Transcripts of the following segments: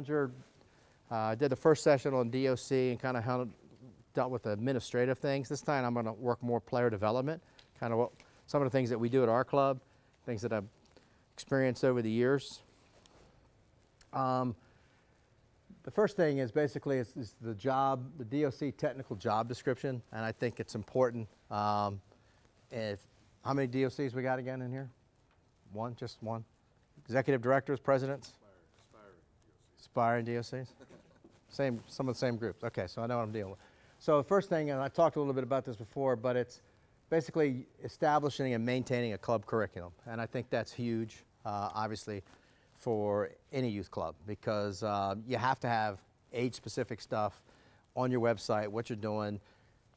manager. I did the first session on DOC and kind of dealt with the administrative things. This time I'm going to work more player development, kind of some of the things that we do at our club, things that I've experienced over the years. The first thing is basically is the job, the DOC technical job description, and I think it's important. How many DOCs we got again in here? One, just one. Executive directors, presidents? Aspiring DOCs. Some of the same groups. Okay, so I know what I'm dealing with. So the first thing, and I talked a little bit about this before, but it's basically establishing and maintaining a club curriculum. And I think that's huge, obviously, for any youth club, because you have to have age-specific stuff on your website, what you're doing,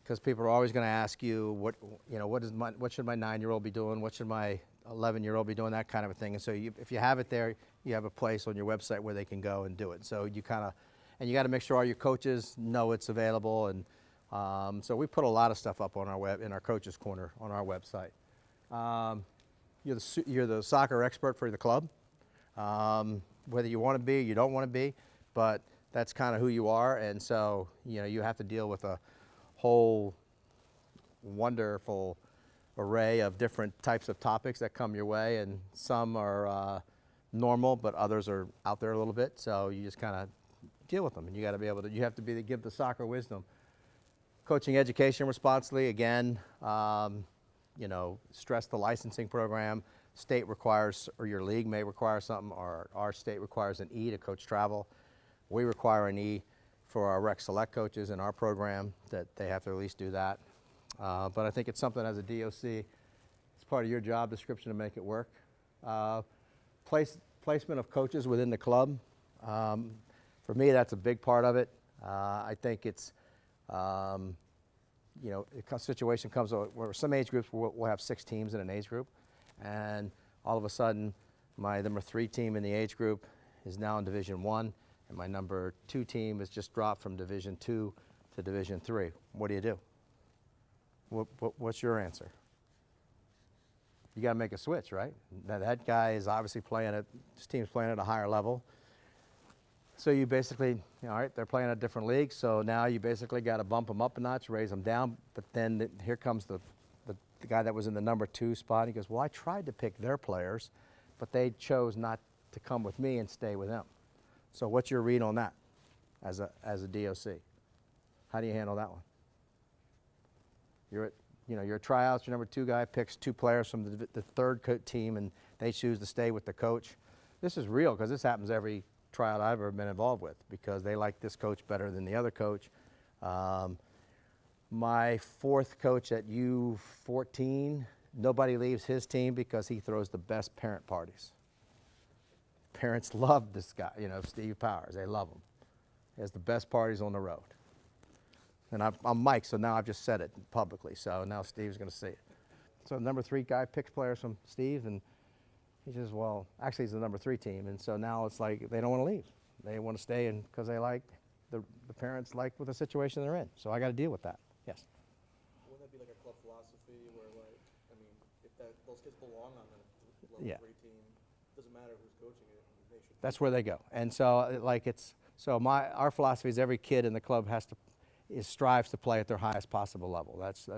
because people are always going to ask you, what should my 9-year-old be doing? What should my 11-year-old be doing? That kind of a thing. And so if you have it there, you have a place on your website where they can go and do it. So you kind of, and you got to make sure all your coaches know it's available. And so we put a lot of stuff up on our in our coaches corner on our website. You're the soccer expert for the club, whether you want to be, you don't want to be, but that's kind of who you are. And so you have to deal with a whole wonderful array of different types of topics that come your way, and some are normal, but others are out there a little bit. So you just kind of deal with them, and you got to be able to. You have to be to give the soccer wisdom. Coaching education responsibly, again, stress the licensing program. State requires, or your league may require something, or our state requires an E to coach travel. We require an E for our rec select coaches in our program, that they have to at least do that. But I think it's something as a DOC, it's part of your job description to make it work. Placement of coaches within the club. For me, that's a big part of it. I think it's, a situation comes where some age groups will have 6 teams in an age group, and all of a sudden, my number 3 team in the age group is now in Division I, and my number 2 team has just dropped from Division II to Division III. What do you do? What's your answer? You got to make a switch, right? That guy is obviously his team's playing at a higher level. So you basically, all right, they're playing at a different league, so now you basically got to bump them up a notch, raise them down, but then here comes the guy that was in the number 2 spot. He goes, well, I tried to pick their players, but they chose not to come with me and stay with them. So what's your read on that as a DOC? How do you handle that one? You're at tryouts, your number 2 guy picks 2 players from the third team, and they choose to stay with the coach. This is real, because this happens every tryout I've ever been involved with, because they like this coach better than the other coach. My 4th coach at U14, nobody leaves his team because he throws the best parent parties. Parents love this guy, Steve Powers. They love him. He has the best parties on the road. And I'm Mike, so now I've just said it publicly, so now Steve's going to see it. So the number 3 guy picks players from Steve, and he says, well, actually he's the number 3 team, and so now it's like they don't want to leave. They want to stay because they like, the parents like with the situation they're in. So I got to deal with that. Yes? Wouldn't that be like a club philosophy where, if those kids belong on the level 3 team, doesn't matter who's coaching it, they should. That's where they go. And so our philosophy is every kid in the club strives to play at their highest possible level. That's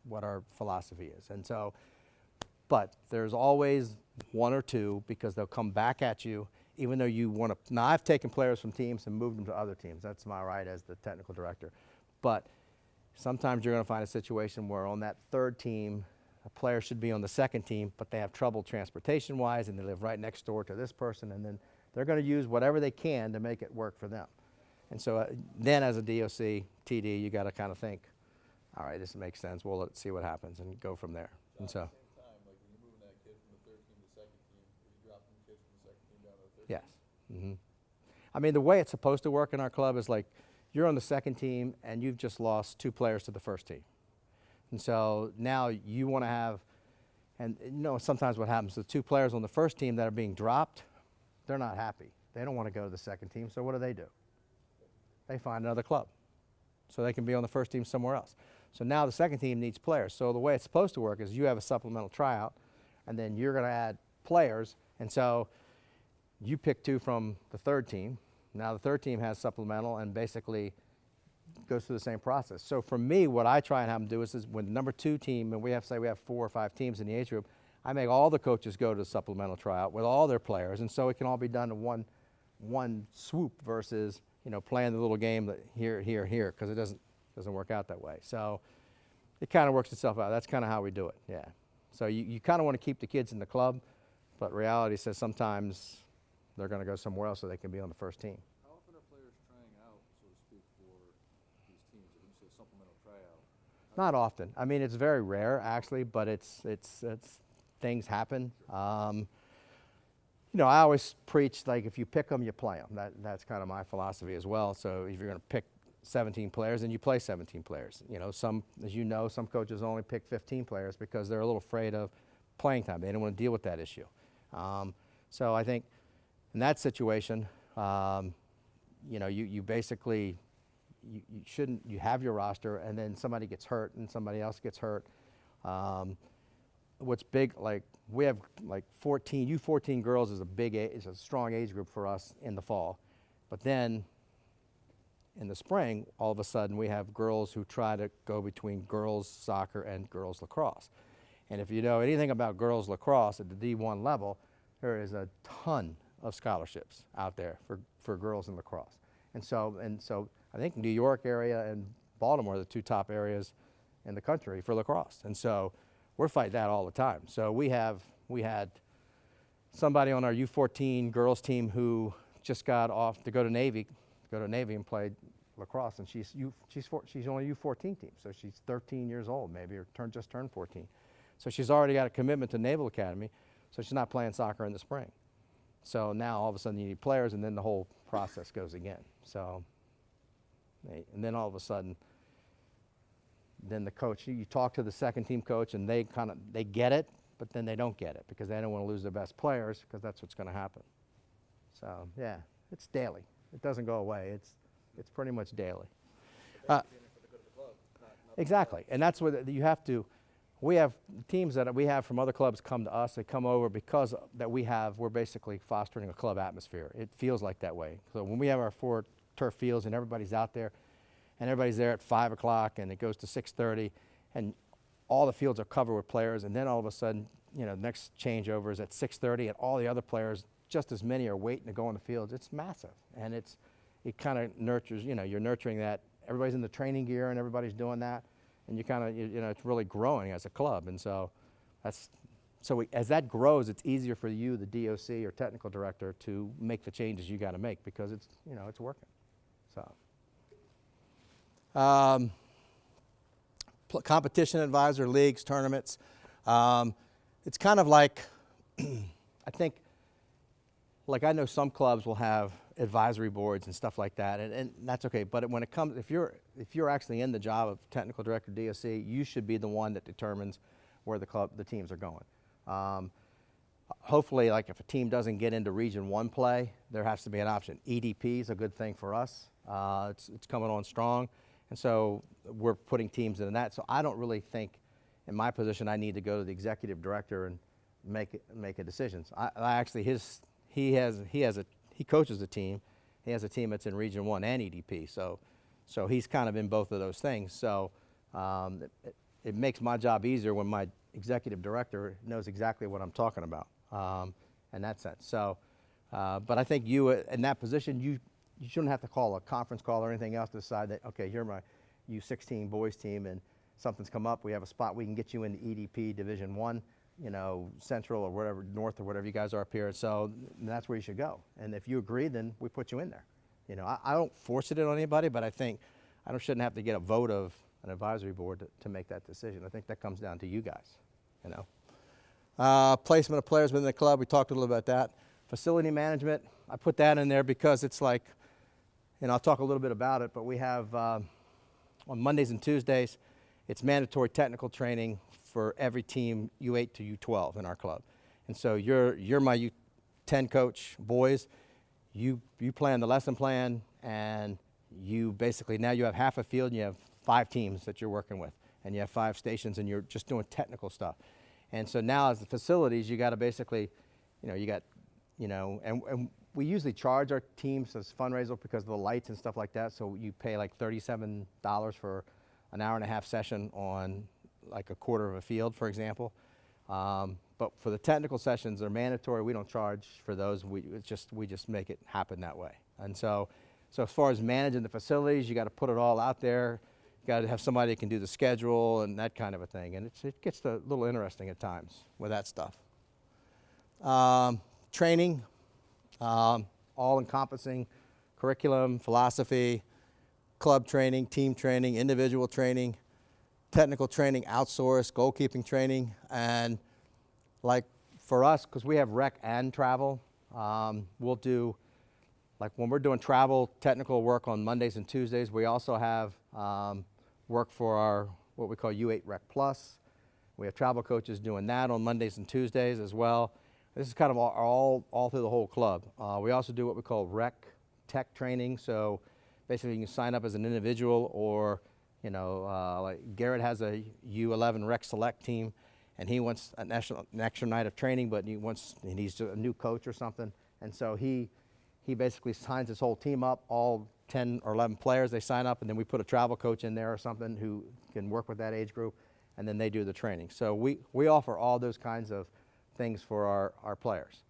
what our philosophy is. And so, but there's always 1 or 2, because they'll come back at you, even though you want to. Now, I've taken players from teams and moved them to other teams. That's my right as the technical director. But sometimes you're going to find a situation where on that 3rd team, a player should be on the 2nd team, but they have trouble transportation-wise, and they live right next door to this person, and then they're going to use whatever they can to make it work for them. And so then as a DOC, TD, you got to kind of think, all right, this makes sense. Well, let's see what happens and go from there. John, and so. At the same time, like when you're moving that kid from the 3rd team to the 2nd team, are you dropping the kids from the 2nd team down to the 3rd Yes. team? Mm-hmm. I mean, the way it's supposed to work in our club is like you're on the 2nd team and you've just lost 2 players to the 1st team. And so now you want to have, and sometimes what happens, the 2 players on the 1st team that are being dropped, they're not happy. They don't want to go to the 2nd team, so what do? They find another club so they can be on the 1st team somewhere else. So now the 2nd team needs players. So the way it's supposed to work is you have a supplemental tryout, and then you're going to add players. And so you pick 2 from the 3rd team, Now the third team has supplemental and basically goes through the same process. So for me, what I try and have them do is when the number 2 team, and we have 4 or 5 teams in the age group, I make all the coaches go to the supplemental tryout with all their players, and so it can all be done in one swoop versus, you know, playing the little game that here, because it doesn't work out that way. So it kind of works itself out. That's kind of how we do it, yeah. So you kind of want to keep the kids in the club, but reality says sometimes they're going to go somewhere else so they can be on the first team. How often are players trying out, so to speak, for these teams? If you say supplemental tryout. Not often. I mean, it's very rare actually, but it's things happen. You know, I always preach, like, if you pick them, you play them. That's kind of my philosophy as well. So if you're going to pick 17 players, then you play 17 players. You know, as you know, some coaches only pick 15 players because they're a little afraid of playing time. They don't want to deal with that issue. So I think in that situation, you know, you basically, you have your roster, and then somebody gets hurt and somebody else gets hurt. What's big, like, we have like 14, U14 girls is a strong age group for us in the fall. But then in the spring, all of a sudden we have girls who try to go between girls soccer and girls lacrosse. And if you know anything about girls lacrosse at the D1 level, there is a ton of scholarships out there for girls in lacrosse. And so I think New York area and Baltimore are the 2 top areas in the country for lacrosse. And so we're fighting that all the time. So we had somebody on our U14 girls team who just got off to go to Navy and play lacrosse, and she's only U14 team, so she's 13 years old maybe, or just turned 14. So she's already got a commitment to Naval Academy, so she's not playing soccer in the spring. So now all of a sudden you need players, and then the whole process goes again. So, and then all of a sudden, then the coach, you talk to the second team coach, and they get it, but then they don't get it because they don't want to lose their best players, because that's what's going to happen. So yeah, it's daily. It doesn't go away. It's pretty much daily. Exactly, and that's what you have to. We have teams that we have from other clubs come to us. They come over because we're basically fostering a club atmosphere. It feels like that way. So when we have our 4 turf fields and everybody's out there, and everybody's there at 5 o'clock, and it goes to 6:30, and all the fields are covered with players, and then all of a sudden, you know, the next changeover is at 6:30, and all the other players, just as many, are waiting to go on the fields. It's massive, and it kind of nurtures, you know, you're nurturing that. Everybody's in the training gear, and everybody's doing that, and you kind of, you know, it's really growing as a club, and so as that grows, it's easier for you, the DOC or technical director, to make the changes you got to make, because it's, you know, it's working. So. Competition advisor, leagues, tournaments. It's kind of like, I think, like, I know some clubs will have advisory boards and stuff like that, and that's okay. But when it comes, if you're actually in the job of technical director, DOC, you should be the one that determines where the teams are going. Hopefully, like, if a team doesn't get into Region 1 play, there has to be an option. EDP is a good thing for us. It's coming on strong. And so we're putting teams into that. So I don't really think, in my position, I need to go to the executive director and make a decision. I actually, he coaches a team. He has a team that's in Region 1 and EDP. So he's kind of in both of those things. So it makes my job easier when my executive director knows exactly what I'm talking about in that sense. So, but I think you, in that position, you shouldn't have to call a conference call or anything else to decide that, okay, you're my U16 boys team, and something's come up, we have a spot, we can get you into EDP Division 1, you know, Central or whatever, North or whatever you guys are up here. So that's where you should go. And if you agree, then we put you in there. You know, I don't force it on anybody, but I think I shouldn't have to get a vote of an advisory board to make that decision. I think that comes down to you guys, you know. Placement of players within the club, we talked a little about that. Facility management, I put that in there because it's like, and I'll talk a little bit about it, but we have on Mondays and Tuesdays, it's mandatory technical training for every team U8 to U12 in our club. And so you're my U10 coach, boys. You plan the lesson plan, and you basically, now you have half a field and you have 5 teams that you're working with, and you have 5 stations, and you're just doing technical stuff. And so now as the facilities, you got to basically, you know, you got, you know, and we usually charge our teams as fundraiser because of the lights and stuff like that. So you pay like $37 for an hour-and-a-half session on like a quarter of a field, for example. But for the technical sessions, they're mandatory. We don't charge for those. We just make it happen that way. And so as far as managing the facilities, you got to put it all out there. You got to have somebody that can do the schedule and that kind of a thing. And it gets a little interesting at times with that stuff. Training, all-encompassing curriculum, philosophy, club training, team training, individual training, technical training, outsource, goalkeeping training, and like for us, because we have rec and travel, we'll do, like when we're doing travel technical work on Mondays and Tuesdays, we also have work for our, what we call U8 Rec Plus. We have travel coaches doing that on Mondays and Tuesdays as well. This is kind of all through the whole club. We also do what we call rec tech training. So basically you can sign up as an individual, or like Garrett has a U11 Rec Select team, and he wants an extra night of training, but he's a new coach or something. And so he basically signs his whole team up, all 10 or 11 players, they sign up, and then we put a travel coach in there or something who can work with that age group, and then they do the training. So we offer all those kinds of things for our players.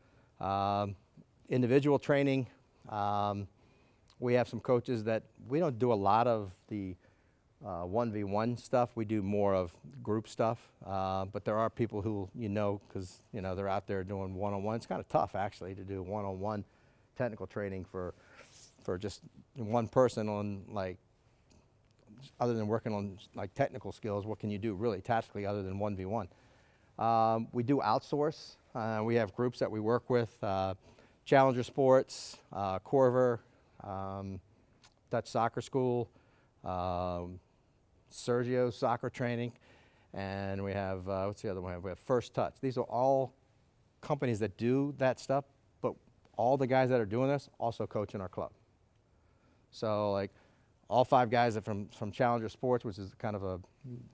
Individual training, we have some coaches that we don't do a lot of the 1v1 stuff. We do more of group stuff, but there are people who because they're out there doing one-on-one. It's kind of tough actually to do one-on-one technical training for just one person on, like, other than working on like technical skills. What can you do really tactically other than 1v1? We do outsource. We have groups that we work with, Challenger Sports, Corver, Dutch Soccer School, Sergio's soccer training, and we have, what's the other one? We have First Touch. These are all companies that do that stuff, but all the guys that are doing this also coach in our club. So like all 5 guys that from Challenger Sports, which is kind of a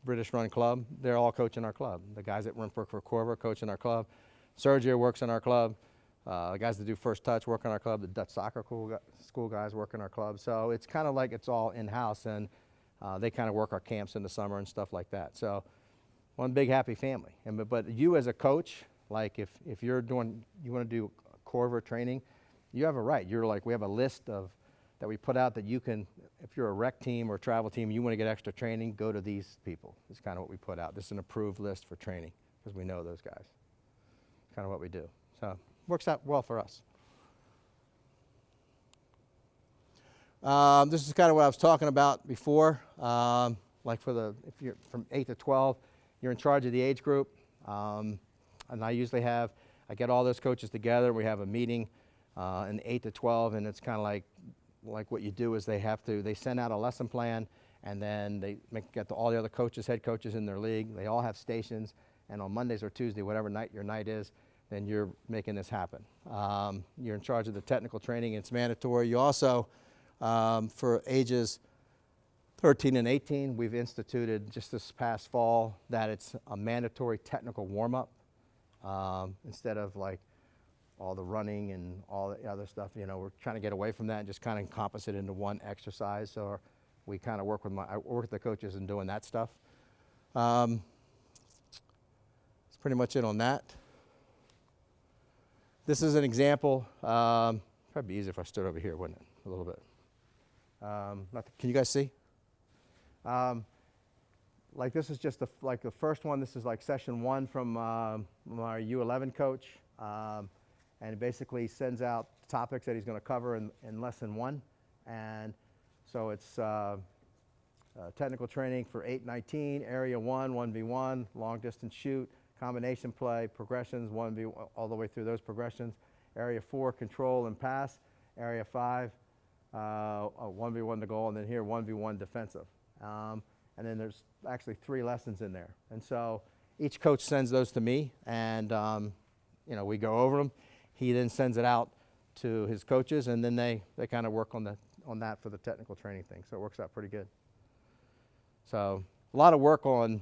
British-run club, they're all coaching our club. The guys that work for Corver coach in our club. Sergio works in our club. The guys that do First Touch work in our club. The Dutch Soccer School guys work in our club. So it's kind of like it's all in-house, and they kind of work our camps in the summer and stuff like that. So one big happy family. But you as a coach, like if you want to do Corver training, you have a right. You're like, we have a list that we put out that you can, if you're a rec team or travel team, you want to get extra training, go to these people. It's kind of what we put out. This is an approved list for training because we know those guys. It's kind of what we do. So works out well for us. This is kind of what I was talking about before. Like if you're from 8 to 12, you're in charge of the age group. And I get all those coaches together. We have a meeting in 8 to 12, and it's kind of like what you do is they send out a lesson plan, and then they get all the other coaches, head coaches in their league. They all have stations, and on Mondays or Tuesday, whatever night your night is, then you're making this happen. You're in charge of the technical training. It's mandatory. You also, for ages 13 and 18, we've instituted just this past fall that it's a mandatory technical warm-up instead of like all the running and all the other stuff. We're trying to get away from that and just kind of encompass it into one exercise. So we kind of work with the coaches in doing that stuff. That's pretty much it on that. This is an example. Probably be easier if I stood over here, wouldn't it? A little bit. Can you guys see? Like this is just the first one. This is like session 1 from our U11 coach. And it basically sends out topics that he's going to cover in lesson 1. And so it's technical training for 8-19, area 1, 1v1, long distance shoot, combination play, progressions, 1v1, all the way through those progressions. Area 4, control and pass. Area 5, 1v1 to goal, and then here 1v1 defensive. And then there's actually 3 lessons in there. And so each coach sends those to me, and we go over them. He then sends it out to his coaches, and then they kind of work on that for the technical training thing. So it works out pretty good. So a lot of work on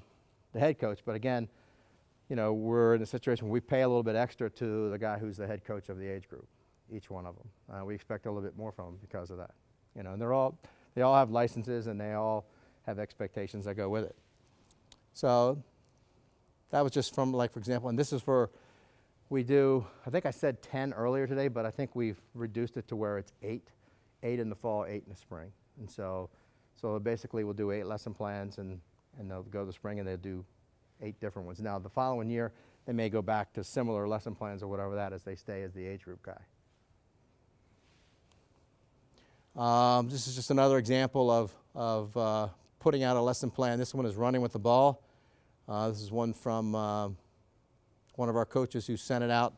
the head coach, but again, we're in a situation where we pay a little bit extra to the guy who's the head coach of the age group. each one of them. We expect a little bit more from them because of that. You know, and they all have licenses and they all have expectations that go with it. So that was just from, like, for example, and this is for, we do, I think I said 10 earlier today, but I think we've reduced it to where it's 8 in the fall, 8 in the spring. And so basically we'll do 8 lesson plans, and they'll go to the spring and they'll do 8 different ones. Now the following year, they may go back to similar lesson plans or whatever that is, they stay as the age group guy. This is just another example of putting out a lesson plan. This one is running with the ball. This is one from one of our coaches who sent it out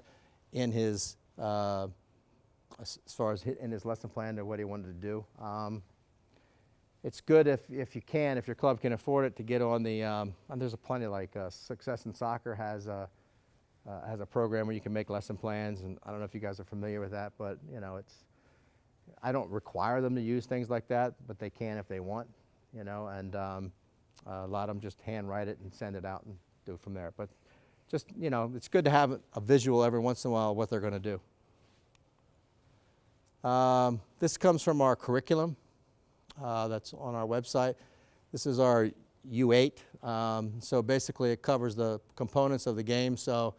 in his, as far as in his lesson plan to what he wanted to do. It's good if you can, if your club can afford it, to get on the, and there's a plenty, like Success in Soccer has a program where you can make lesson plans, and I don't know if you guys are familiar with that, but you know, I don't require them to use things like that, but they can if they want, you know, and a lot of them just handwrite it and send it out and do it from there. But just, you know, it's good to have a visual every once in a while of what they're going to do. This comes from our curriculum that's on our website. This is our U8. So basically it covers the components of the game. So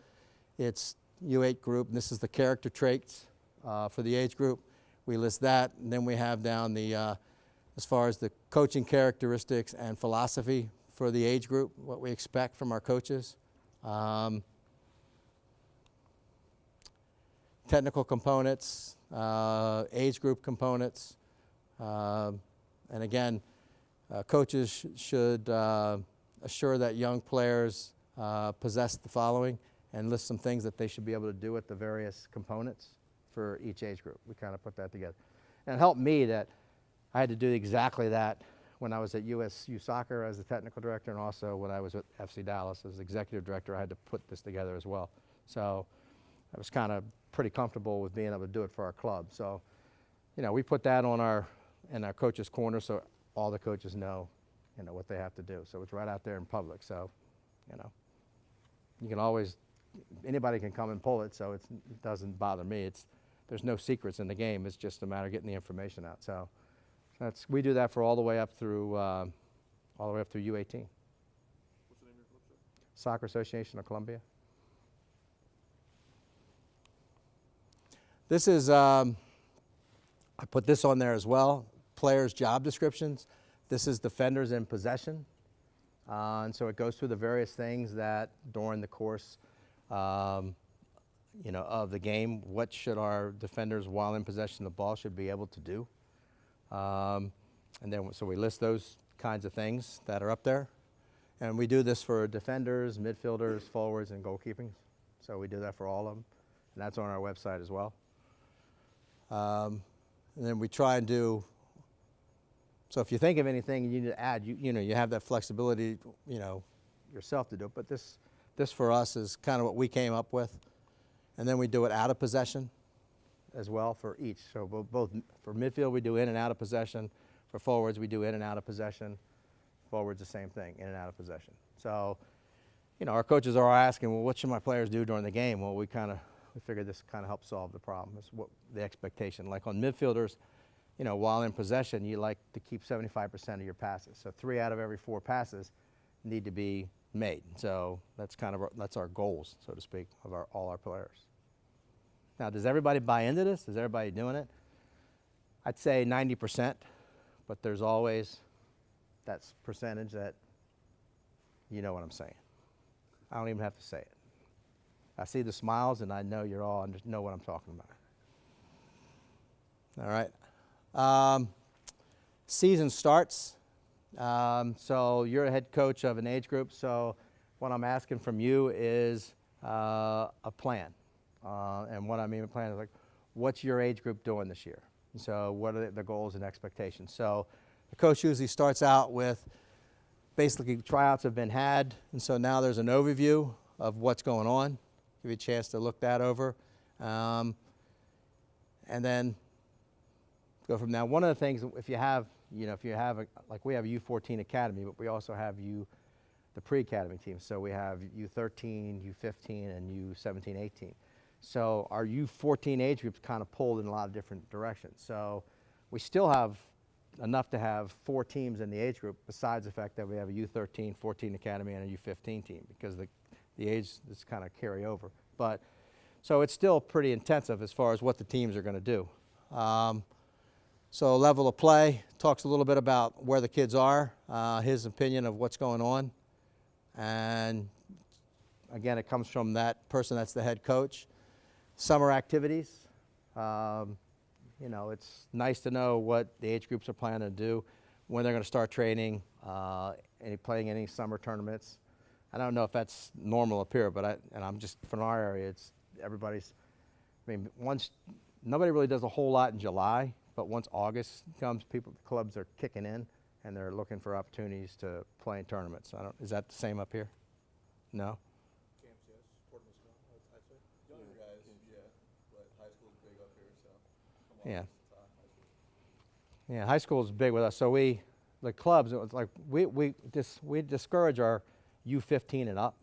it's U8 group, and this is the character traits for the age group. We list that, and then we have down the, as far as the coaching characteristics and philosophy for the age group, what we expect from our coaches. Technical components, age group components, and again, coaches should assure that young players possess the following, and list some things that they should be able to do at the various components for each age group. We kind of put that together. And it helped me that I had to do exactly that when I was at USU Soccer as the technical director, and also when I was at FC Dallas as executive director. I had to put this together as well. So I was kind of pretty comfortable with being able to do it for our club. So, you know, we put that on in our coaches' corner, so all the coaches know, you know, what they have to do. So it's right out there in public. So, you know, you can always, anybody can come and pull it, so it doesn't bother me. There's no secrets in the game. It's just a matter of getting the information out. So we do that for all the way up through U18. What's the name of your club, sir? Soccer Association of Columbia. This is, I put this on there as well, players' job descriptions. This is defenders in possession. And so it goes through the various things that during the course you know, of the game, what should our defenders, while in possession of the ball, should be able to do. And then, so we list those kinds of things that are up there. And we do this for defenders, midfielders, forwards, and goalkeeping. So we do that for all of them. And that's on our website as well. And then we try and do, so if you think of anything you need to add, you know, you have that flexibility, you know, yourself to do it. But this for us is kind of what we came up with. And then we do it out of possession as well for each. So both for midfield, we do in and out of possession. For forwards, we do in and out of possession. Forwards, the same thing, in and out of possession. So, you know, our coaches are asking, well, what should my players do during the game? Well, we figured this kind of helps solve the problem. It's what the expectation. Like on midfielders, you know, while in possession, you like to keep 75% of your passes. So 3 out of every 4 passes need to be made. So that's that's our goals, so to speak, of all our players. Now, does everybody buy into this? Is everybody doing it? I'd say 90%, but there's always that percentage that, you know what I'm saying. I don't even have to say it. I see the smiles, and I know you all know what I'm talking about. All right. Season starts. So you're a head coach of an age group, so what I'm asking from you is a plan. And what I mean by plan is, like, what's your age group doing this year? So what are the goals and expectations? So the coach usually starts out with basically tryouts have been had, and so now there's an overview of what's going on. Give you a chance to look that over. And then go from there. One of the things, if you have, like we have a U14 Academy, but we also have the pre-academy team. So we have U13, U15, and U17, 18. So our U14 age group's kind of pulled in a lot of different directions. So we still have enough to have 4 teams in the age group, besides the fact that we have a U13, 14 academy, and a U15 team, because the age is kind of carry over. But so it's still pretty intensive as far as what the teams are going to do. So level of play talks a little bit about where the kids are, his opinion of what's going on, and again, it comes from that person that's the head coach. Summer activities. You know, it's nice to know what the age groups are planning to do, when they're going to start training, playing any summer tournaments. I don't know if that's normal up here, but I'm just from our area. It's everybody's. I mean, nobody really does a whole lot in July, but once August comes, clubs are kicking in, and they're looking for opportunities to play in tournaments. Is that the same up here? No. Camps, yes. Tournaments, no. I'd say. Younger guys, yeah, but high school's big up here, so. Yeah. Yeah, high school is big with us. So the clubs, it was like we discourage our U15 and up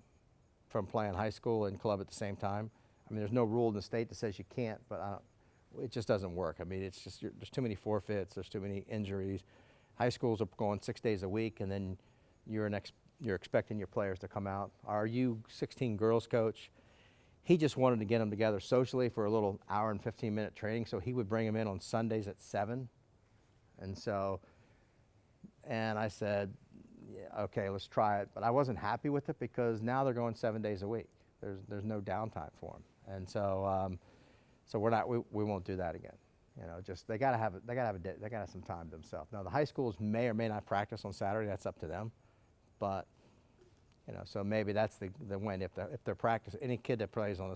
from playing high school and club at the same time. I mean, there's no rule in the state that says you can't, but it just doesn't work. I mean, it's just there's too many forfeits, there's too many injuries. High schools are going 6 days a week, and then you're expecting your players to come out. Our U16 girls coach, he just wanted to get them together socially for a little hour and 15-minute training, so he would bring them in on Sundays at 7. And I said, yeah, okay, let's try it. But I wasn't happy with it because now they're going 7 days a week. There's no downtime for them, and so we won't do that again. You know, just they gotta have some time to themselves. Now the high schools may or may not practice on Saturday. That's up to them, but you know, so maybe that's the win. If they're practicing, any kid that plays on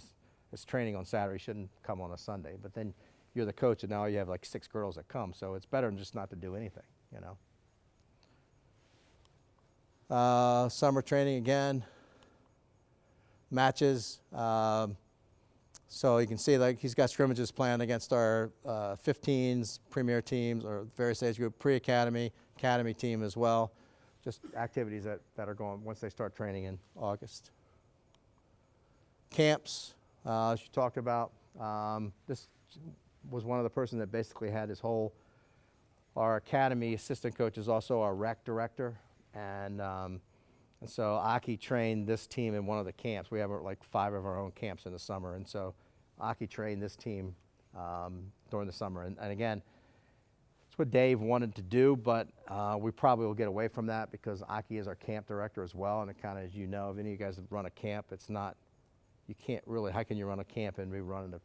is training on Saturday shouldn't come on a Sunday. But then you're the coach, and now you have like 6 girls that come, so it's better than just not to do anything. You know. Summer training again. Matches. So you can see like he's got scrimmages planned against our 15s, premier teams, or various age group, pre-academy, academy team as well. Just activities that are going once they start training in August. Camps, as you talked about. This was one of the persons that basically had his whole, our academy assistant coach is also our rec director. And so Aki trained this team in one of the camps. We have like 5 of our own camps in the summer. And so Aki trained this team during the summer. And again, it's what Dave wanted to do, but we probably will get away from that because Aki is our camp director as well. And it kind of, as you know, if any of you guys have run a camp, it's not, you can't really, how can you run a camp and be running a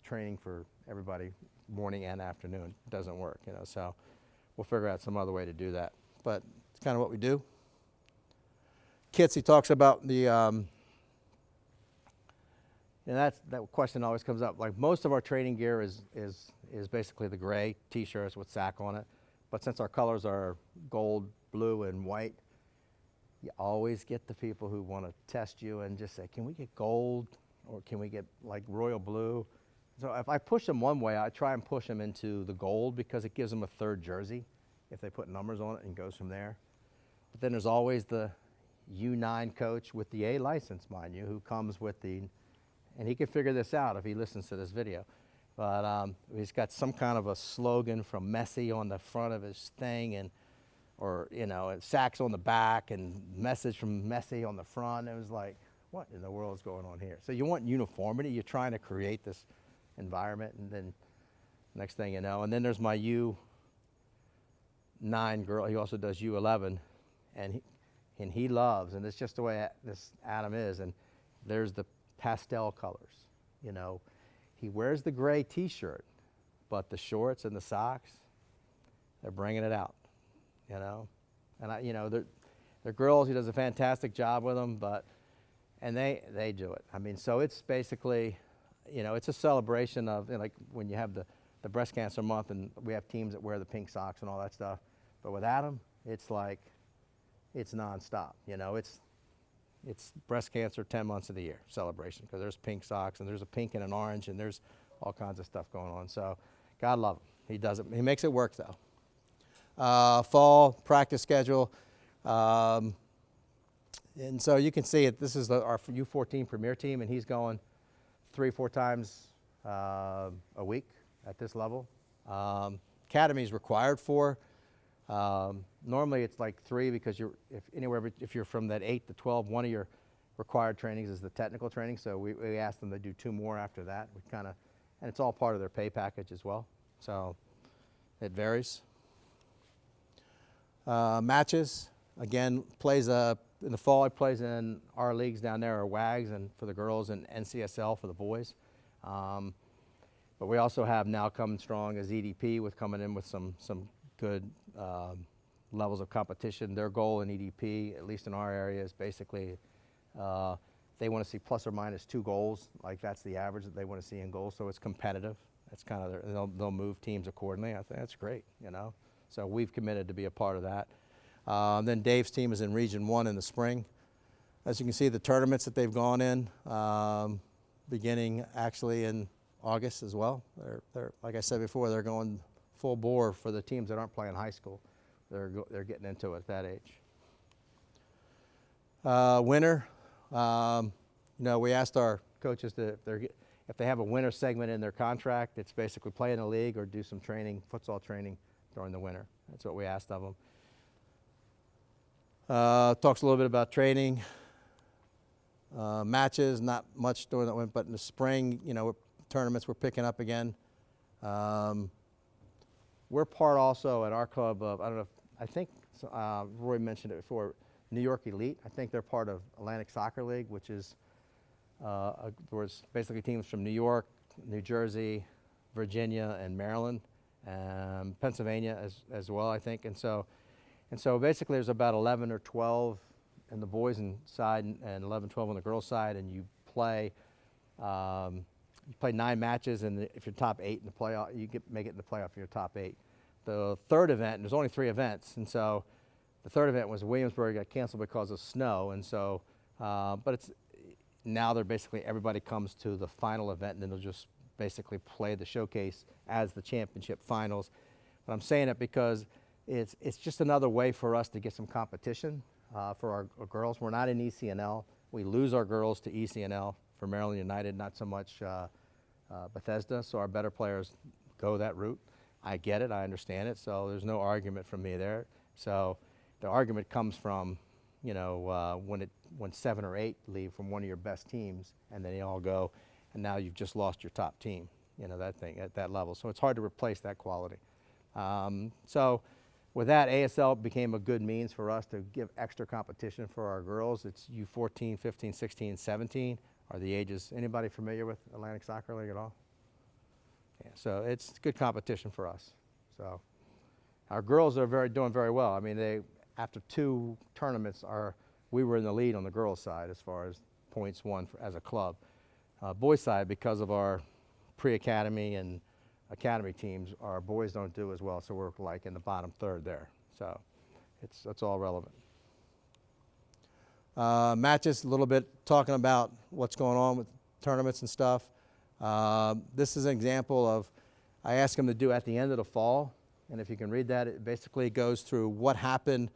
training for everybody morning and afternoon? It doesn't work, you know. So we'll figure out some other way to do that. But it's kind of what we do. Kits, he talks about the, and that question always comes up. Like most of our training gear is basically the gray T-shirts with SAC on it. But since our colors are gold, blue, and white, you always get the people who want to test you and just say, can we get gold or can we get like royal blue? So if I push them one way, I try and push them into the gold because it gives them a third jersey if they put numbers on it and goes from there. But then there's always the U9 coach with the A license, mind you, who comes with the, and he can figure this out if he listens to this video. But he's got some kind of a slogan from Messi on the front of his thing, and or you know, sacks on the back, and message from Messi on the front. It was like, what in the world is going on here? So you want uniformity. You're trying to create this environment, and then next thing you know, and then there's my U9 girl. He also does U11, and he loves, and it's just the way this Adam is, and there's the pastel colors. You know, he wears the gray T-shirt, but the shorts and the socks, they're bringing it out. You know, and you know, they're girls. He does a fantastic job with them, and they do it. I mean, so it's basically, you know, it's a celebration of, you know, like when you have the breast cancer month, and we have teams that wear the pink socks and all that stuff. But with Adam, it's like, it's nonstop. You know, it's breast cancer 10 months of the year celebration, because there's pink socks and there's a pink and an orange and there's all kinds of stuff going on. So God love him. He does it. He makes it work though. Fall practice schedule. And so you can see it. This is our U14 premier team, and he's going 3-4 times a week at this level. Academy is required 4. Normally it's like 3 because if you're from that 8 to 12, one of your required trainings is the technical training. So we asked them to do 2 more after that. And it's all part of their pay package as well. So it varies. Matches, again, plays in the fall. It plays in our leagues down there, or WAGs, and for the girls, and NCSL for the boys. But we also have now coming strong as EDP with coming in with some good levels of competition. Their goal in EDP, at least in our area, is basically they want to see plus or minus 2 goals. Like that's the average that they want to see in goals. So it's competitive. That's kind of they'll move teams accordingly. I think that's great, you know. So we've committed to be a part of that. Then Dave's team is in Region 1 in the spring. As you can see, the tournaments that they've gone in, beginning actually in August as well. They're like I said before, they're going full bore for the teams that aren't playing high school. They're getting into it at that age. Winter, you know, we asked our coaches if they have a winter segment in their contract, it's basically play in a league or do some training, futsal training during the winter. That's what we asked of them. Talks a little bit about training. Matches, not much during that winter, but in the spring, you know, tournaments we're picking up again. We're part also at our club of, I don't know, I think Roy mentioned it before, New York Elite. I think they're part of Atlantic Soccer League, which is there's basically teams from New York, New Jersey, Virginia, and Maryland, and Pennsylvania as well, I think. And so basically there's about 11 or 12 in the boys' side and 11, 12 on the girls' side, and you play 9 matches, and if you're top 8 in the playoff, you make it in the playoff if you're top 8. The third event, and there's only 3 events, and so the third event was Williamsburg, got canceled because of snow, and so, but it's now they're basically everybody comes to the final event, and then they'll just basically play the showcase as the championship finals. But I'm saying it because it's just another way for us to get some competition for our girls. We're not in ECNL. We lose our girls to ECNL for Maryland United, not so much Bethesda, so our better players go that route. I get it, I understand it, so there's no argument from me there. So the argument comes from, you know, when 7 or 8 leave from one of your best teams, and then they all go, and now you've just lost your top team, you know, that thing at that level. So it's hard to replace that quality. So with that, ASL became a good means for us to give extra competition for our girls. It's U14, 15, 16, 17 are the ages. Anybody familiar with Atlantic Soccer League at all? Yeah, so it's good competition for us. So our girls are doing very well. I mean, after 2 tournaments, we were in the lead on the girls' side as far as points won as a club. Boys' side, because of our pre-academy and academy teams, our boys don't do as well, so we're like in the bottom third there. So that's all relevant. Matches, a little bit talking about what's going on with tournaments and stuff. This is an example of, I asked them to do at the end of the fall, and if you can read that, it basically goes through what happened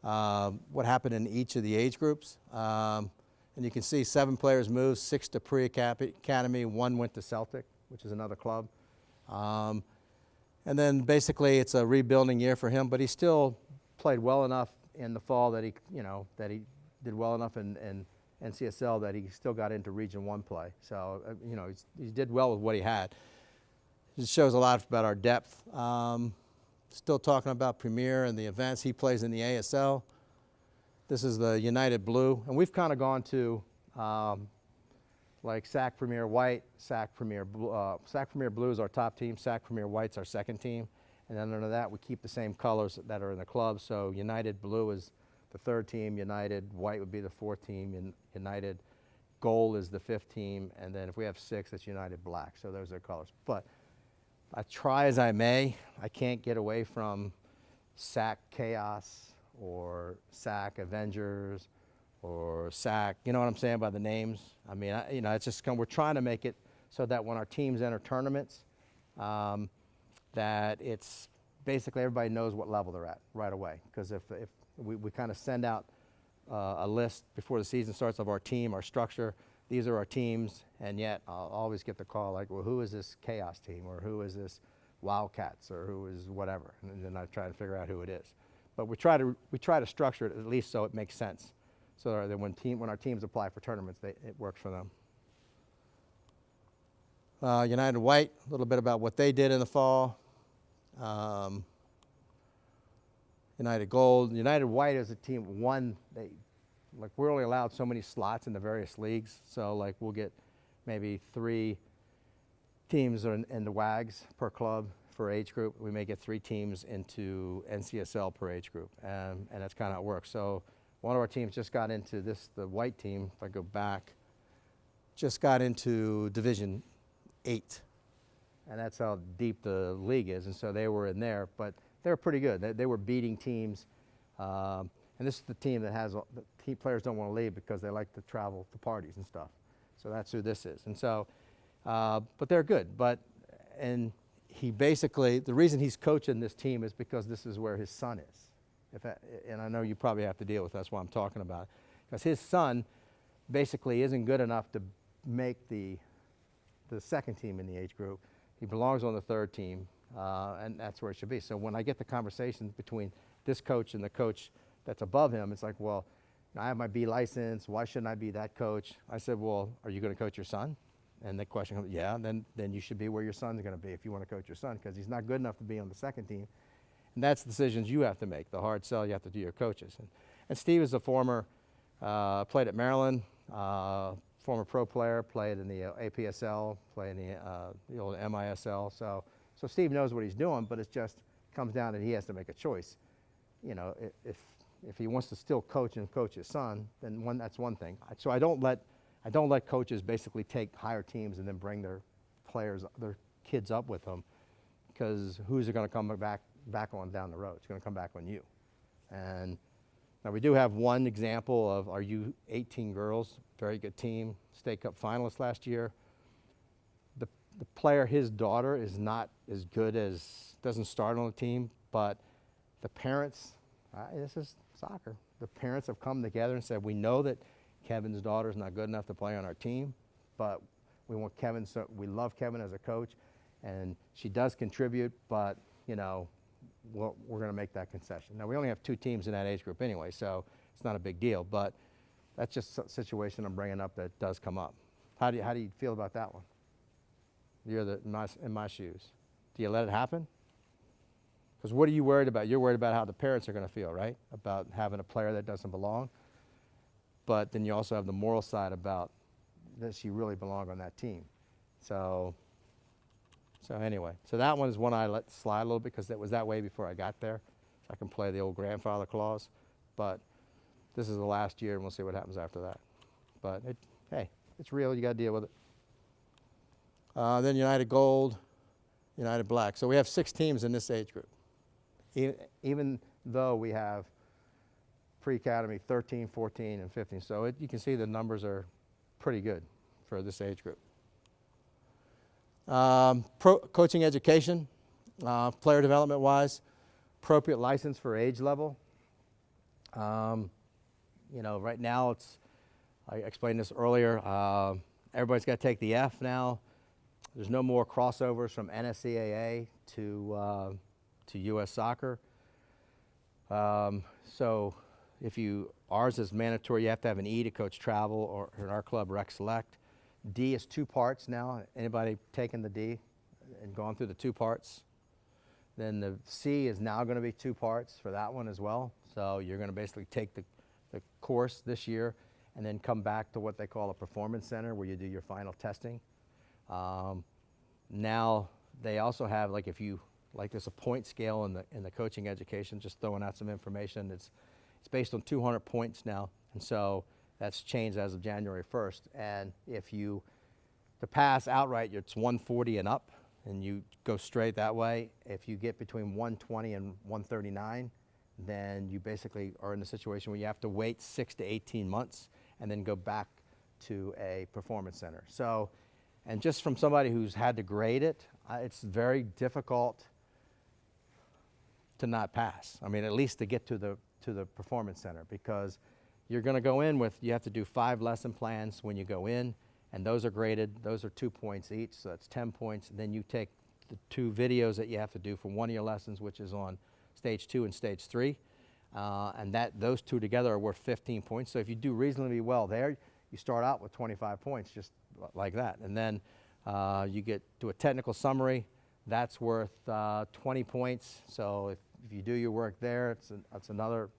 in each of the age groups. And you can see 7 players moved, 6 to pre-academy, 1 went to Celtic, which is another club. And then basically it's a rebuilding year for him, but he still played well enough in the fall that he did well enough in NCSL that he still got into Region 1 play. So, you know, he did well with what he had. It shows a lot about our depth. Still talking about Premier and the events. He plays in the ASL. This is the United Blue. And we've kind of gone to like SAC Premier White, SAC Premier Blue. SAC Premier Blue is our top team. SAC Premier White's our second team. And then under that, we keep the same colors that are in the club. So United Blue is the 3rd team. United White would be the 4th team. United Gold is the 5th team. And then if we have 6, it's United Black. So those are the colors. But I try as I may, I can't get away from SAC Chaos or SAC Avengers or SAC, you know what I'm saying by the names? I mean, you know, it's just we're trying to make it so that when our teams enter tournaments, that it's basically everybody knows what level they're at right away. Because if we kind of send out a list before the season starts of our team, our structure, these are our teams, and yet I'll always get the call like, well, who is this Chaos team, or who is this Wildcats, or who is whatever, and then I try to figure out who it is. But we try to structure it at least so it makes sense, so that when our teams apply for tournaments, it works for them. United White, a little bit about what they did in the fall. United Gold. United White as a team, we're only allowed so many slots in the various leagues, so like we'll get maybe 3 teams in the WAGs per club for age group. We may get 3 teams into NCSL per age group, and that's kind of how it works. So one of our teams just got into this, the white team, if I go back, just got into Division 8, and that's how deep the league is, and so they were in there, but they were pretty good. They were beating teams, and this is the team that has, the team players don't want to leave because they like to travel to parties and stuff. So that's who this is. And so, but they're good. And he basically, the reason he's coaching this team is because this is where his son is. And I know you probably have to deal with that's why I'm talking about it. Because his son basically isn't good enough to make the second team in the age group. He belongs on the 3rd team, and that's where it should be. So when I get the conversations between this coach and the coach that's above him, it's like, well, I have my B license. Why shouldn't I be that coach? I said, well, are you going to coach your son? And the question comes, yeah, then you should be where your son's going to be if you want to coach your son, because he's not good enough to be on the 2nd team. And that's decisions you have to make, the hard sell you have to do your coaches. And Steve is a former, played at Maryland, former pro player, played in the APSL, played in the old MISL. So Steve knows what he's doing, but it just comes down that he has to make a choice. You know, if he wants to still coach and coach his son, then that's one thing. So I don't let coaches basically take higher teams and then bring their kids up with them, because who's it going to come back on down the road? It's going to come back on you. And now we do have one example of our U18 girls, very good team, State Cup finalists last year. The player, his daughter, is not as good doesn't start on the team, but the parents, this is soccer. The parents have come together and said, we know that Kevin's daughter is not good enough to play on our team, but we want Kevin, so we love Kevin as a coach, and she does contribute, but, you know, we're going to make that concession. Now, we only have 2 teams in that age group anyway, so it's not a big deal, but that's just a situation I'm bringing up that does come up. How do you feel about that one? You're in my shoes. Do you let it happen? Because what are you worried about? You're worried about how the parents are going to feel, right? About having a player that doesn't belong. But then you also have the moral side about does she really belong on that team? So anyway, so that one is one I let slide a little bit because it was that way before I got there. So I can play the old grandfather clause. But this is the last year, and we'll see what happens after that. But hey, it's real. You got to deal with it. Then United Gold, United Black. So we have 6 teams in this age group. Even though we have pre-academy 13, 14, and 15. So you can see the numbers are pretty good for this age group. Coaching education, player development wise, appropriate license for age level. You know, right now I explained this earlier, everybody's got to take the F now. There's no more crossovers from NSCAA to U.S. Soccer. So ours is mandatory, you have to have an E to coach travel, or in our club, Rec Select. D is 2 parts now. Anybody taken the D and gone through the 2 parts? Then the C is now going to be 2 parts for that one as well. So you're going to basically take the course this year and then come back to what they call a performance center where you do your final testing. Now they also have, like, there's a point scale in the coaching education, just throwing out some information. It's based on 200 points now, and so that's changed as of January 1st. And to pass outright, it's 140 and up, and you go straight that way. If you get between 120 and 139, then you basically are in a situation where you have to wait 6 to 18 months and then go back to a performance center. So, and just from somebody who's had to grade it, it's very difficult to not pass. I mean, at least to get to the performance center, because you're going to go in with, you have to do 5 lesson plans when you go in, and those are graded. Those are 2 points each, so that's 10 points. And then you take the 2 videos that you have to do for one of your lessons, which is on stage 2 and stage 3. And those 2 together are worth 15 points. So if you do reasonably well there, you start out with 25 points, just like that. And then you get to a technical summary. That's worth 20 points. So if you do your work there, it's another,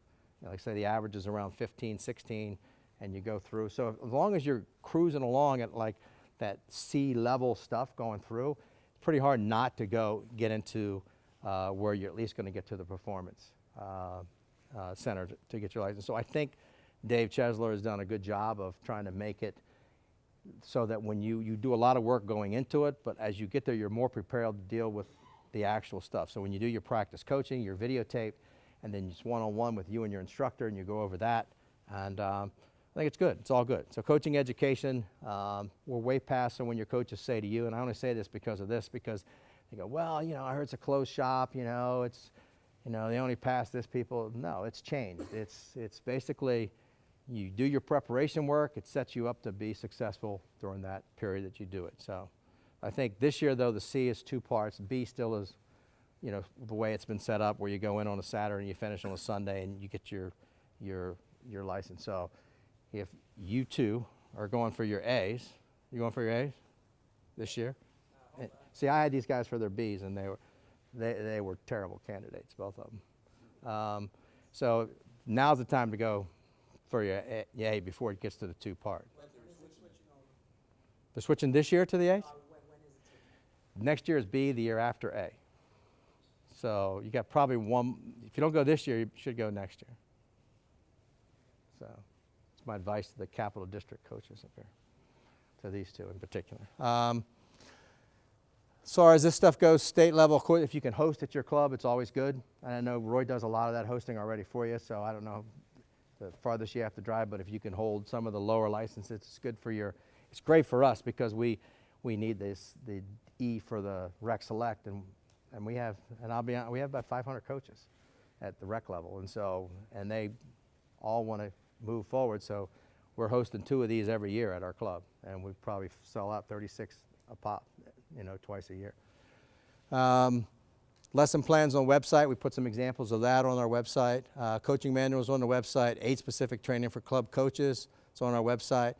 like I say, the average is around 15, 16, and you go through. So as long as you're cruising along at like that C level stuff going through, it's pretty hard not to get into where you're at least going to get to the performance center to get your license. So I think Dave Chesler has done a good job of trying to make it so that when you do a lot of work going into it, but as you get there, you're more prepared to deal with the actual stuff. So when you do your practice coaching, your videotape, and then it's one-on-one with you and your instructor, and you go over that, and I think it's good. It's all good. So coaching education, we're way past so when your coaches say to you, and I only say this because of this, because they go, well, you know, I heard it's a closed shop, you know, it's, you know, they only pass this people. No, it's changed. It's basically, you do your preparation work, it sets you up to be successful during that period that you do it. So I think this year, though, the C is 2 parts. B still is, you know, the way it's been set up, where you go in on a Saturday and you finish on a Sunday and you get your license. So if you 2 are going for your A's, you going for your A's this year? See, I had these guys for their B's, and they were terrible candidates, both of them. So now's the time to go for your A before it gets to the 2 part. They're switching this year to the A's? Next year is B, the year after A. So you got probably one, if you don't go this year, you should go next year. So it's my advice to the Capital District coaches up here, to these 2 in particular. As far as this stuff goes, state level, if you can host at your club, it's always good. And I know Roy does a lot of that hosting already for you, so I don't know the farthest you have to drive, but if you can hold some of the lower licenses, it's good for it's great for us, because we need the E for the rec select, and we have, and I'll be honest, we have about 500 coaches at the rec level, and they all want to move forward, so we're hosting 2 of these every year at our club, and we probably sell out 36 a pop, you know, twice a year. Lesson plans on website. We put some examples of that on our website. Coaching manuals on the website. 8 specific training for club coaches. It's on our website.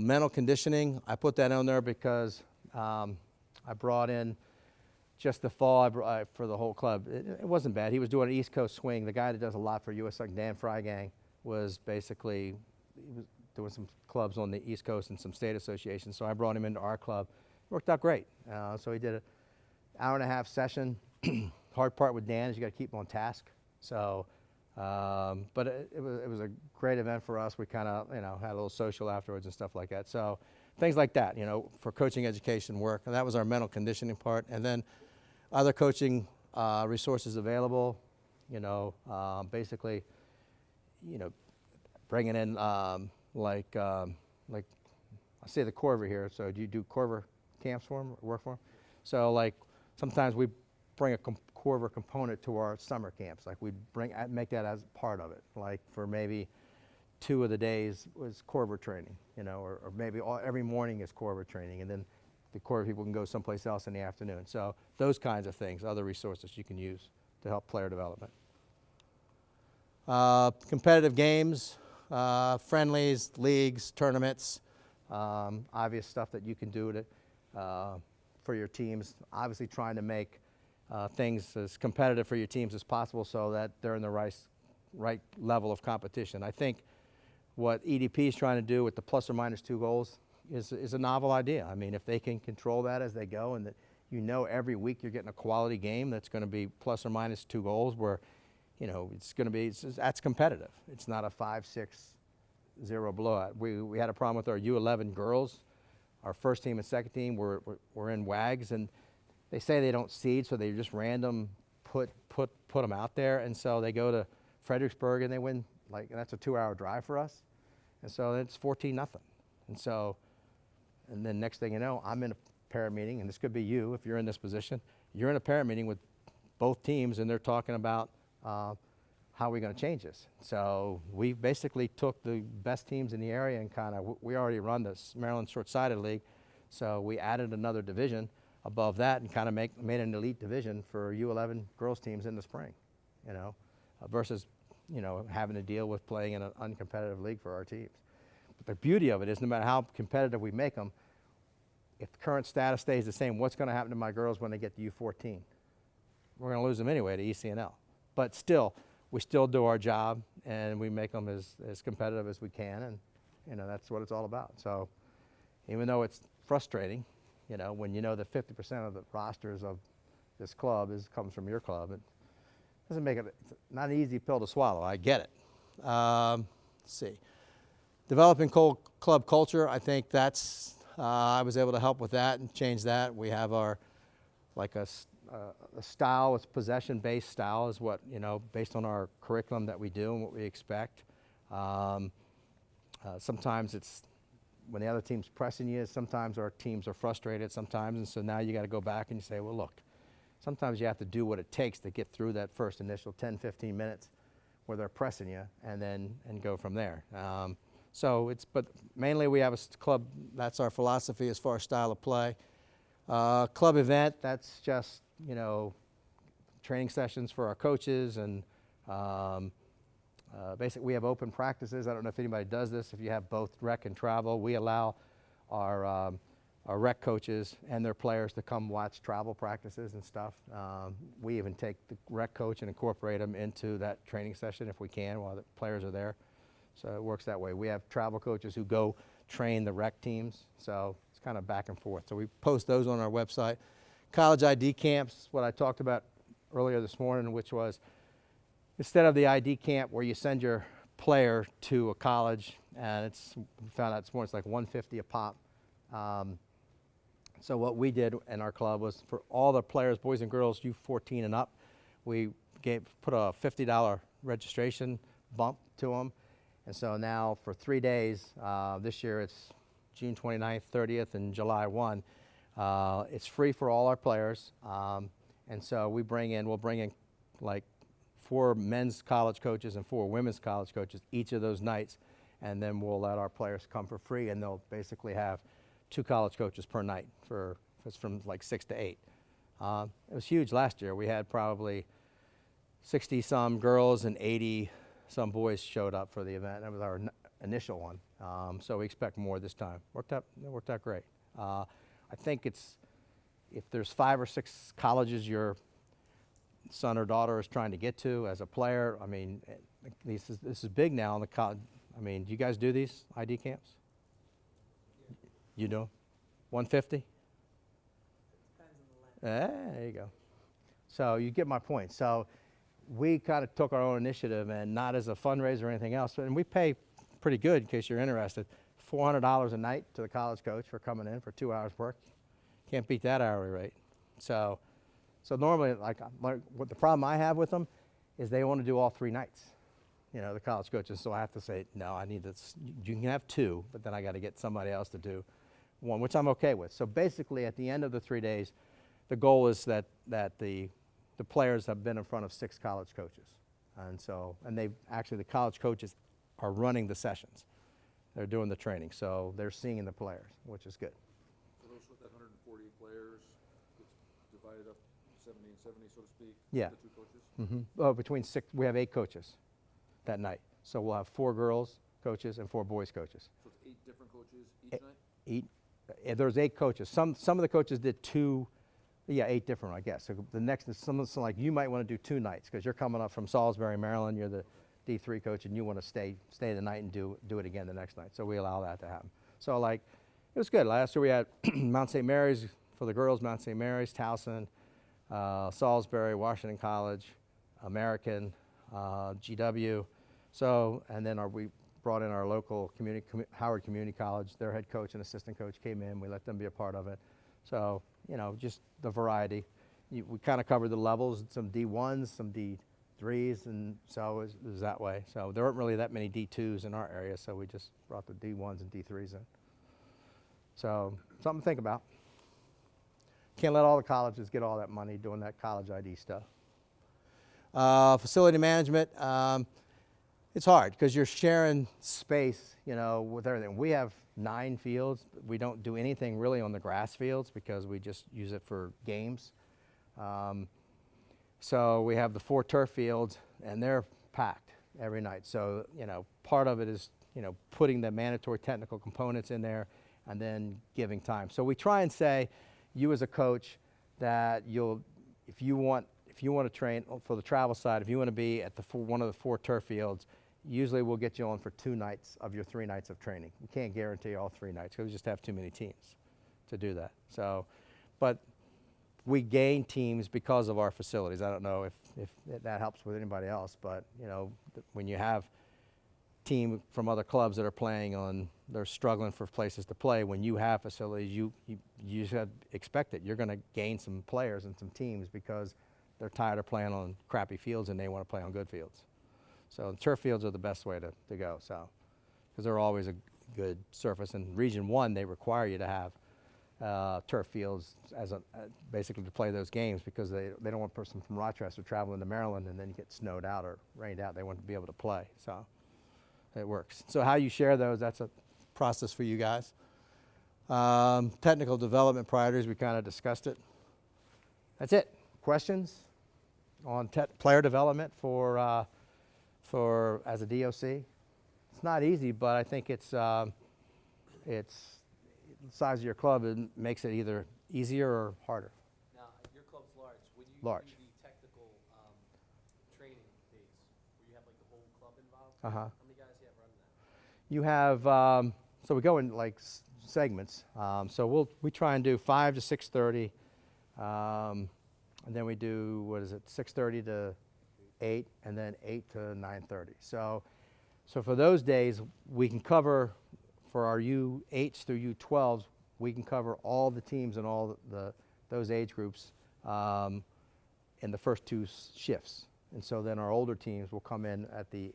Mental conditioning. I put that on there because I brought in just the fall for the whole club. It wasn't bad. He was doing an East Coast swing. The guy that does a lot for US, like Dan Frygang, was basically doing some clubs on the East Coast and some state associations. So I brought him into our club. It worked out great. So he did an hour-and-a-half session. Hard part with Dan is you got to keep him on task. So, but it was a great event for us. We kind of, you know, had a little social afterwards and stuff like that. So things like that, you know, for coaching education work. And that was our mental conditioning part. And then other coaching resources available, you know, basically, you know, bringing in like I say the Corver here. So do you do Corver camps for them, work for them? So like sometimes we bring a Corver component to our summer camps. Like we'd make that as part of it. Like for maybe 2 of the days was Corver training, you know, or maybe every morning is Corver training, and then the Corver people can go someplace else in the afternoon. So those kinds of things, other resources you can use to help player development. Competitive games, friendlies, leagues, tournaments, obvious stuff that you can do for your teams. Obviously trying to make things as competitive for your teams as possible so that they're in the right level of competition. I think what EDP is trying to do with the plus or minus 2 goals is a novel idea. I mean, if they can control that as they go, and that you know every week you're getting a quality game that's going to be plus or minus 2 goals, where you know it's going to be, that's competitive. It's not a 5-6-0 blowout. We had a problem with our U11 girls. Our first team and second team were in WAGs, and they say they don't seed, so they just random put them out there, and so they go to Fredericksburg and they win, like, and that's a 2-hour drive for us, and so it's 14-0, and so, and then next thing you know, I'm in a parent meeting, and this could be you if you're in this position. You're in a parent meeting with both teams, and they're talking about how are we going to change this? So we basically took the best teams in the area and kind of, we already run this Maryland short-sided league, so we added another division above that and kind of made an elite division for U11 girls teams in the spring, versus, having to deal with playing in an uncompetitive league for our teams. But the beauty of it is no matter how competitive we make them, if the current status stays the same, what's going to happen to my girls when they get to U14? We're going to lose them anyway to ECNL. But still, we still do our job, and we make them as competitive as we can, and that's what it's all about. So even though it's frustrating, when you know that 50% of the rosters of this club comes from your club, it doesn't make it, it's not an easy pill to swallow. I get it. Let's see. Developing club culture, I think that's, I was able to help with that and change that. We have our, like a style, it's possession-based style is what, based on our curriculum that we do and what we expect. Sometimes it's when the other team's pressing you, sometimes our teams are frustrated sometimes, and so now you got to go back and you say, well, look, sometimes you have to do what it takes to get through that first initial 10, 15 minutes where they're pressing you and go from there. But mainly we have a club, that's our philosophy as far as style of play. Club event, that's just, training sessions for our coaches, and basically we have open practices. I don't know if anybody does this. If you have both rec and travel, we allow our rec coaches and their players to come watch travel practices and stuff. We even take the rec coach and incorporate them into that training session if we can while the players are there. So it works that way. We have travel coaches who go train the rec teams, so it's kind of back and forth. So we post those on our website. College ID camps, what I talked about earlier this morning, which was instead of the ID camp where you send your player to a college, and we found out this morning it's like $150 a pop. So what we did in our club was for all the players, boys and girls, U14 and up, we put a $50 registration bump to them. And so now for 3 days, this year it's June 29th, 30th, and July 1. It's free for all our players. And so we'll bring in like 4 men's college coaches and 4 women's college coaches each of those nights. And then we'll let our players come for free, and they'll basically have 2 college coaches per night it's from like 6 to 8. It was huge last year. We had probably 60 some girls and 80 some boys showed up for the event. That was our initial one. So we expect more this time. It worked out great. I think if there's 5 or 6 colleges your son or daughter is trying to get to as a player, I mean, this is big now in the college. I mean, do you guys do these ID camps? You do? 150? There you go. So you get my point. So we kind of took our own initiative, and not as a fundraiser or anything else, and we pay pretty good in case you're interested. $400 a night to the college coach for coming in for 2 hours work. Can't beat that hourly rate. So normally, like what the problem I have with them is they want to do all 3 nights, the college coaches. So I have to say, no, I need this. You can have 2, but then I got to get somebody else to do 1, which I'm okay with. So basically, at the end of the 3 days, the goal is that the players have been in front of 6 college coaches. And the college coaches are running the sessions. They're doing the training, so they're seeing the players, which is good. So those with that 140 players, it's divided up 70 and 70, so to speak? Yeah. The 2 coaches? Mm-hmm. Between 6, we have 8 coaches that night. So we'll have 4 girls coaches and 4 boys coaches. So it's 8 different coaches each night? There's 8 coaches. Some of the coaches did 2. Yeah, 8 different, I guess. So the next is so like you might want to do 2 nights because you're coming up from Salisbury, Maryland. You're the D3 coach, and you want to stay the night and do it again the next night. So we allow that to happen. So it was good. Last year we had Mount St. Mary's for the girls, Mount St. Mary's, Towson, Salisbury, Washington College, American, GW. So and then we brought in our local Howard Community College. Their head coach and assistant coach came in. We let them be a part of it. So just the variety. We kind of covered the levels, some D1s, some D3s, and so it was that way. So there weren't really that many D2s in our area, so we just brought the D1s and D3s in. So something to think about. Can't let all the colleges get all that money doing that college ID stuff. Facility management, it's hard because you're sharing space, you know, with everything. We have 9 fields. We don't do anything really on the grass fields because we just use it for games. So we have the 4 turf fields, and they're packed every night. So, you know, part of it is, you know, putting the mandatory technical components in there and then giving time. So we try and say, you as a coach, that if you want to train for the travel side, if you want to be at one of the 4 turf fields, usually we'll get you on for 2 nights of your 3 nights of training. We can't guarantee all 3 nights because we just have too many teams to do that. So, but we gain teams because of our facilities. I don't know if that helps with anybody else, but you know, when you have team from other clubs that are playing they're struggling for places to play. When you have facilities, you should expect it. You're going to gain some players and some teams because they're tired of playing on crappy fields and they want to play on good fields. So turf fields are the best way to go. So, because they're always a good surface. In Region 1, they require you to have turf fields as basically to play those games because they don't want a person from Rochester traveling to Maryland and then get snowed out or rained out. They want to be able to play. So it works. So how you share those, that's a process for you guys. Technical development priorities, we kind of discussed it. That's it. Questions on player development for as a DOC? It's not easy, but I think it's the size of your club, it makes it either easier or harder. Now, your club's large. When you Large. do the technical training days, where you have like the whole club involved, Uh-huh. how many guys do you have running that? You have, so we go in like segments. So we try and do 5 to 6:30, and then we do, 6:30 to 8, and then 8 to 9:30. So for those days, we can cover, for our U8s through U12s, we can cover all the teams and all those age groups in the first 2 shifts. And so then our older teams will come in at the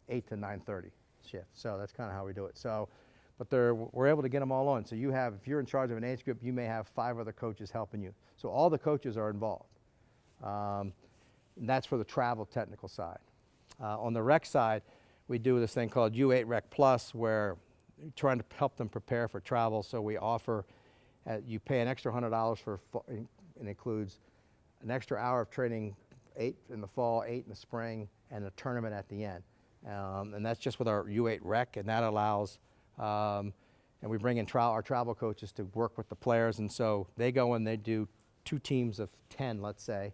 8 to 9:30 shift. So that's kind of how we do it. So, but we're able to get them all on. So if you're in charge of an age group, you may have 5 other coaches helping you. So all the coaches are involved. And that's for the travel technical side. On the rec side, we do this thing called U8 Rec Plus, where we're trying to help them prepare for travel. So we offer, you pay an extra $100 and includes an extra hour of training, 8 in the fall, 8 in the spring, and a tournament at the end. And that's just with our U8 Rec, and that allows, and we bring in our travel coaches to work with the players, and so they go and they do 2 teams of 10, let's say,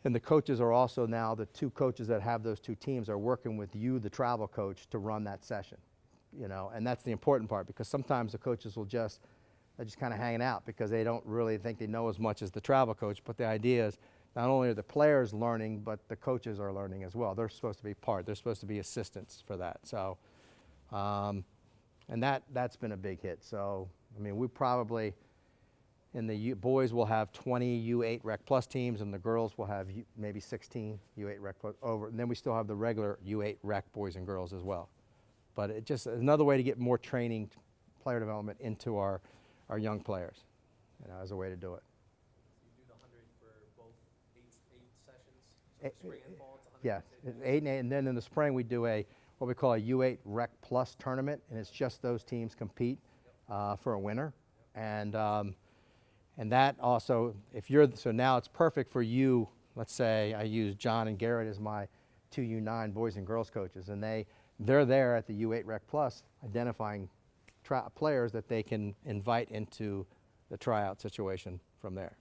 and the coaches are also now, the 2 coaches that have those 2 teams are working with you, the travel coach, to run that session, you know, and that's the important part, because sometimes the coaches they're just kind of hanging out because they don't really think they know as much as the travel coach, but the idea is not only are the players learning, but the coaches are learning as well. They're supposed to be they're supposed to be assistants for that. So, and that's been a big hit. So, I mean, we probably, in the boys will have 20 U8 Rec Plus teams, and the girls will have maybe 16 U8 Rec Plus over. And then we still have the regular U8 Rec boys and girls as well. But it just another way to get more training, player development into our young players, you know, as a way to do it. You do the 100 for both 8 sessions, so spring and fall, it's 100. Yeah, 8 and 8, and then in the spring we do what we call a U8 Rec Plus tournament, and it's just those teams compete for a winner. And that also, so now it's perfect for you. Let's say I use John and Garrett as my 2 U9 boys and girls coaches, and they're there at the U8 Rec Plus identifying players that they can invite into the tryout situation from there.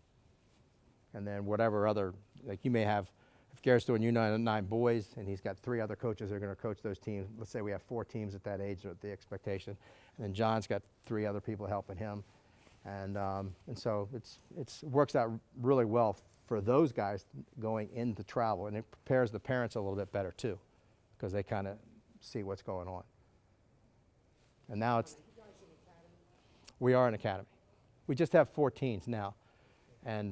And then whatever other, like you may have, if Garrett's doing U9 boys and he's got 3 other coaches that are going to coach those teams, let's say we have 4 teams at that age at the expectation, and then John's got 3 other people helping him. And so it works out really well for those guys going into travel, and it prepares the parents a little bit better too, because they kind of see what's going on. And now we are an academy. We just have 4 teams now, and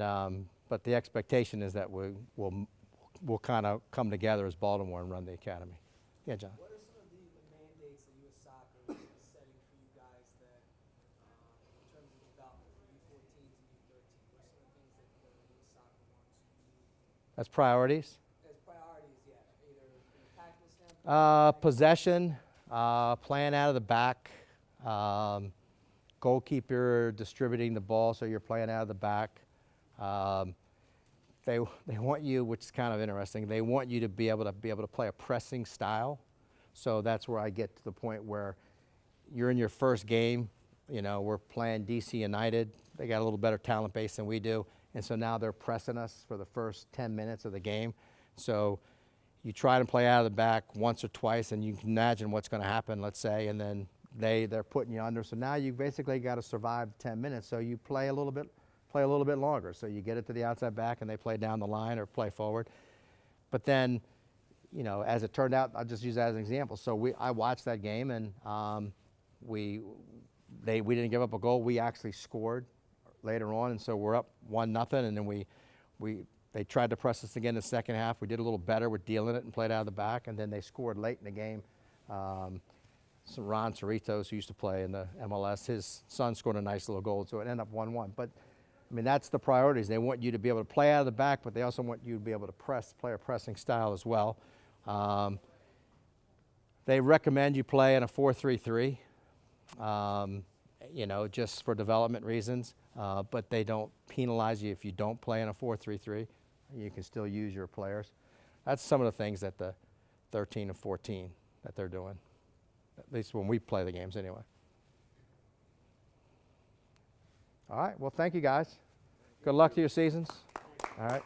but the expectation is that we'll kind of come together as Baltimore and run the academy. Yeah, John. What are some of the mandates that U.S. Soccer is setting for you guys that, in terms of development for U14s and That's priorities. As priorities, yeah, either from a tactical standpoint. Possession, playing out of the back, goalkeeper distributing the ball so you're playing out of the back. They want you, which is kind of interesting, they want you to be able to play a pressing style. So that's where I get to the point where you're in your first game, you know, we're playing DC United. They got a little better talent base than we do. And so now they're pressing us for the first 10 minutes of the game. So you try to play out of the back once or twice, and you can imagine what's going to happen, let's say, and then they're putting you under. So now you basically got to survive 10 minutes. So you play a little bit longer. So you get it to the outside back, and they play down the line or play forward. But then, you know, as it turned out, I'll just use that as an example. So I watched that game, and we didn't give up a goal. We actually scored later on, and so we're up 1-0, and then they tried to press us again in the second half. We did a little better with dealing it and played out of the back, and then they scored late in the game. So Ron Cerritos, who used to play in the MLS, his son scored a nice little goal, so it ended up 1-1. But I mean, that's the priorities. They want you to be able to play out of the back, but they also want you to be able to play a pressing style as well. They recommend you play in a 4-3-3. You know, just for development reasons, but they don't penalize you if you don't play in a 4-3-3. You can still use your players. That's some of the things that the 13 and 14 that they're doing, at least when we play the games anyway. All right, well, thank you guys. Good luck to your seasons. All right.